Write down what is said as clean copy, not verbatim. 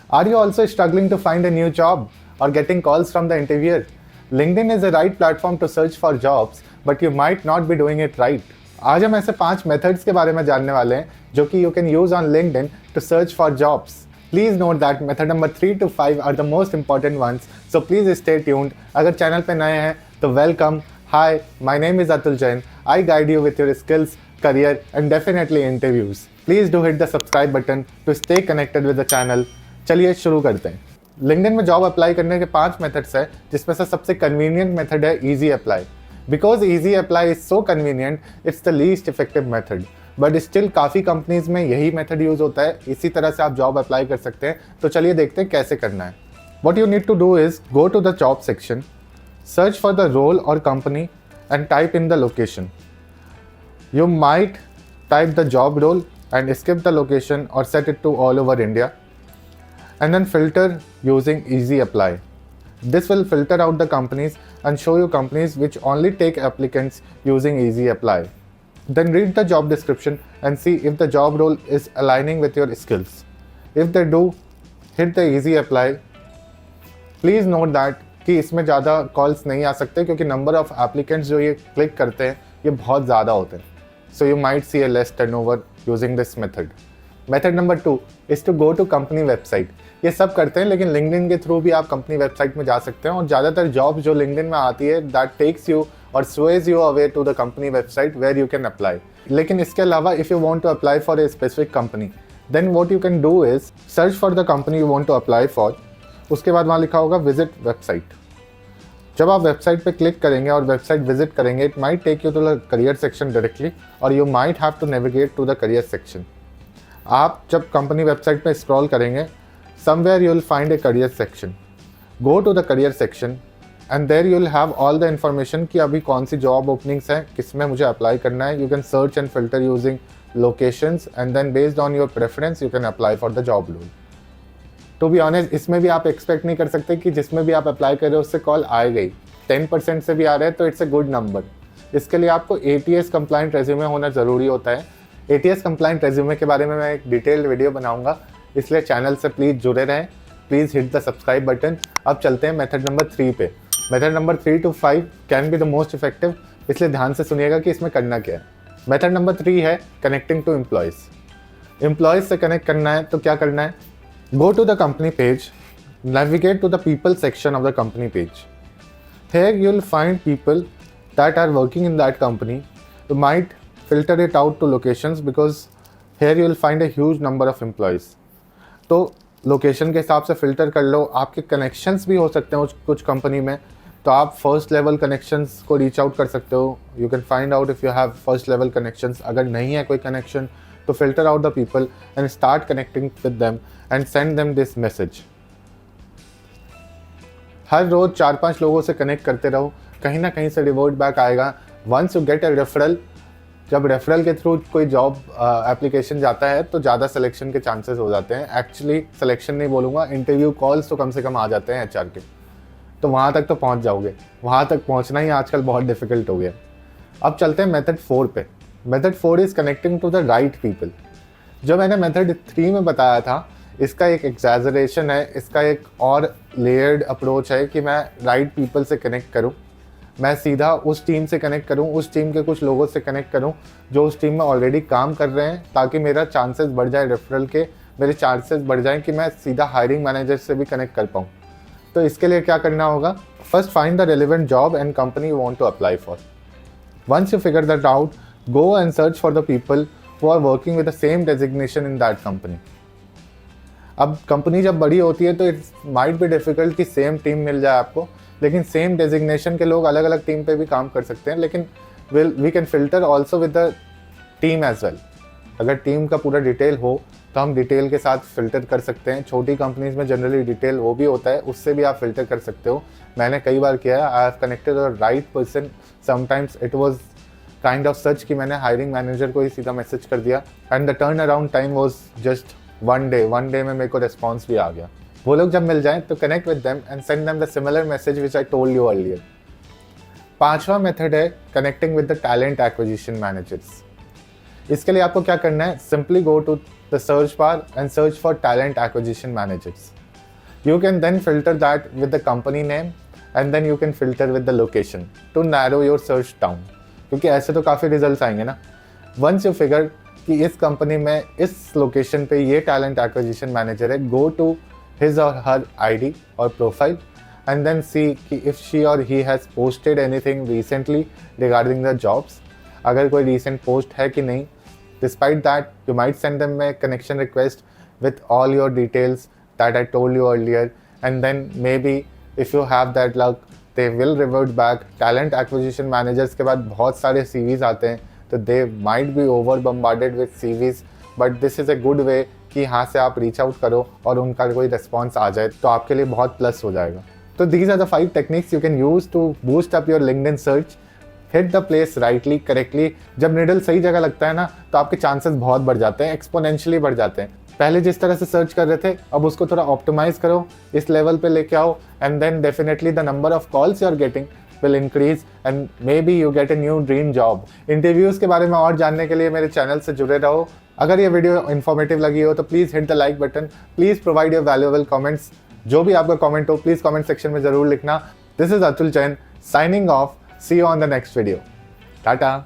Are you also struggling to find a new job or getting calls from the interviewer? LinkedIn is the right platform to search for jobs, but you might not be doing it right. आज हम ऐसे 5 methods के बारे में जानने वाले हैं जो कि you can use on LinkedIn to search for jobs. Please note that method number 3 to 5 are the most important ones, so please stay tuned. अगर चैनल पे नए हैं तो welcome. Hi, my name is Atul Jain. I guide you with your skills, career and definitely interviews. Please do hit the subscribe button to stay connected with the channel. चलिए शुरू करते हैं। LinkedIn में job apply करने के 5 methods है, जिसमें से सबसे कन्वीनियंट मेथड है easy apply. Because easy apply is so convenient, it's the least effective method, but still काफ़ी कंपनीज में यही मेथड यूज होता है। इसी तरह से आप जॉब अप्लाई कर सकते हैं। तो चलिए देखते हैं कैसे करना है। What you need to do is go to the job section, search for the role or company and type in the location. You might type the job role and skip the location or set it to all over India, and then filter using easy apply. This will filter out the companies and show you companies which only take applicants using easy apply. Then read the job description and see if the job role is aligning with your skills. If they do, hit the easy apply. Please note that कि इसमें ज़्यादा calls नहीं आ सकते क्योंकि number of applicants जो ये click करते हैं ये बहुत ज़्यादा होते हैं। So you might see a less turnover using this method. Method number 2 is to go to company website. ये सब करते हैं लेकिन LinkedIn के थ्रू भी आप कंपनी वेबसाइट में जा सकते हैं और ज़्यादातर जॉब जो LinkedIn में आती है that takes you or sways you away to the company website where you can apply. लेकिन इसके अलावा if you want to apply for a specific company, then what you can do is search for the company you want to apply for. उसके बाद वहाँ लिखा होगा visit website. जब आप वेबसाइट पे क्लिक करेंगे और वेबसाइट विजिट करेंगे, it might take you to the career section directly or you might have to navigate to the career section. आप जब कंपनी वेबसाइट पे स्क्रॉल करेंगे, somewhere you will find a career section. Go to the career section and there you will have all the information कि अभी कौन सी job openings हैं, किस में मुझे अप्लाई करना है। You can search and filter using locations and then based on your preference you can apply for the job role. To be honest, इसमें भी आप एक्सपेक्ट नहीं कर सकते कि जिसमें भी आप अप्लाई कर रहे हो उससे कॉल आए गई। 10% से भी आ रहा है तो इट्स ए गुड नंबर। इसके लिए आपको ATS कंप्लाइंट रेज्यूमे होना ज़रूरी होता है। ATS कंप्लाइंट रेज्यूमे के बारे में मैं एक डिटेल्ड वीडियो बनाऊंगा, इसलिए चैनल से प्लीज़ जुड़े रहें। Please hit the subscribe button. अब चलते हैं मेथड नंबर 3 पे। Method number 3 to 5 can be the most effective, इसलिए ध्यान से सुनिएगा कि इसमें करना क्या है। मेथड नंबर 3 है कनेक्टिंग टू एम्प्लॉयज़। एम्प्लॉयज़ से कनेक्ट करना है तो क्या करना है? Go to the company page, navigate to the people section of the company page. Here you will find people that are working in that company. You might filter it out to locations because here you will find a huge number of employees. तो location के हिसाब से filter कर लो। आपके connections भी हो सकते हैं कुछ कंपनी में, तो आप फर्स्ट लेवल कनेक्शंस को रीच आउट कर सकते हो। You can find out if you have first level connections. अगर नहीं है कोई कनेक्शन तो filter out the people and start connecting with them and send them this message. हर रोज 4-5 लोगों से कनेक्ट करते रहो, कहीं ना कहीं से रिवॉर्ड बैक आएगा। Once you get a referral, जब रेफरल के थ्रू कोई जॉब एप्लीकेशन जाता है तो ज़्यादा सिलेक्शन के चांसेस हो जाते हैं। एक्चुअली सिलेक्शन नहीं बोलूँगा, इंटरव्यू कॉल्स तो कम से कम आ जाते हैं HR के, तो वहाँ तक तो पहुँच जाओगे। वहाँ तक पहुँचना ही आजकल बहुत डिफिकल्ट हो गया। अब चलते हैं मेथड 4 पे। Method 4 is connecting to the right people. जो मैंने मेथड 3 में बताया था, इसका एक एग्जैजरेशन है, इसका एक और लेयर्ड अप्रोच है कि मैं राइट पीपल से कनेक्ट करूं। मैं सीधा उस टीम से कनेक्ट करूं, उस टीम के कुछ लोगों से कनेक्ट करूं जो उस टीम में ऑलरेडी काम कर रहे हैं, ताकि मेरा चांसेस बढ़ जाए रेफरल के, मेरे चांसेस बढ़ जाएं कि मैं सीधा हायरिंग मैनेजर से भी कनेक्ट कर पाऊँ। तो इसके लिए क्या करना होगा? First find the relevant job and company you want to apply for. Once you figure that out, go and search for the people who are working with the same designation in that company. अब company जब बड़ी होती है तो it might be difficult कि same team मिल जाए आपको, लेकिन सेम डेजिग्नेशन के लोग अलग अलग टीम पे भी काम कर सकते हैं। लेकिन we can filter also with the team as well. अगर टीम का पूरा डिटेल हो तो हम डिटेल के साथ फिल्टर कर सकते हैं। छोटी कंपनीज में जनरली डिटेल वो भी होता है, उससे भी आप फिल्टर कर सकते हो। मैंने कई बार किया है। I have connected the right person. Sometimes it was kind of such कि मैंने हायरिंग मैनेजर को ही सीधा मैसेज कर दिया and the turn around time was just 1 day में मेरे को रिस्पॉन्स भी आ गया। वो लोग जब मिल जाएं तो connect with them and send them the similar message which I told you earlier. 5वां मेथड है connecting with the talent acquisition managers. इसके लिए आपको क्या करना है? Simply go to the search bar and search for talent acquisition managers. You can then filter that with the company name and then you can filter with the location to narrow your search down. क्योंकि ऐसे तो काफ़ी results आएंगे ना. Once you figure कि इस company में इस लोकेशन पे ये टैलेंट एक्विजिशन मैनेजर है, go to his or her ID or profile and then see कि if she or he has posted anything recently regarding the jobs. अगर कोई recent post है कि नहीं. Despite that, you might send them a connection request with all your details that I told you earlier, and then maybe if you have that luck, they will revert back. Talent acquisition managers के बाद बहुत सारे CVs आते हैं, तो they might be over bombarded with CVs, but this is a good way कि यहाँ से आप reach out करो और उनका कोई response आ जाए, तो आपके लिए बहुत plus हो जाएगा. तो these are the 5 techniques you can use to boost up your LinkedIn search. Hit the place rightly, correctly. जब निडल सही जगह लगता है ना, तो आपके चांसेस बहुत बढ़ जाते हैं, एक्सपोनेंशियली बढ़ जाते हैं. पहले जिस तरह से सर्च कर रहे थे, अब उसको थोड़ा ऑप्टिमाइज करो, इस लेवल पे लेके आओ, and then definitely the number of calls you are getting will increase and maybe you get a new dream job. Interviews के बारे में और जानने के लिए मेरे चैनल से जुड़े रहो. अगर ये वीडियो इन्फॉर्मेटिव लगी हो तो please hit the like button. Please provide your valuable comments. जो भी आपका कमेंट हो प्लीज़ कमेंट सेक्शन में ज़रूर लिखना. This is Atul Jain signing off. See you on the next video. Tata.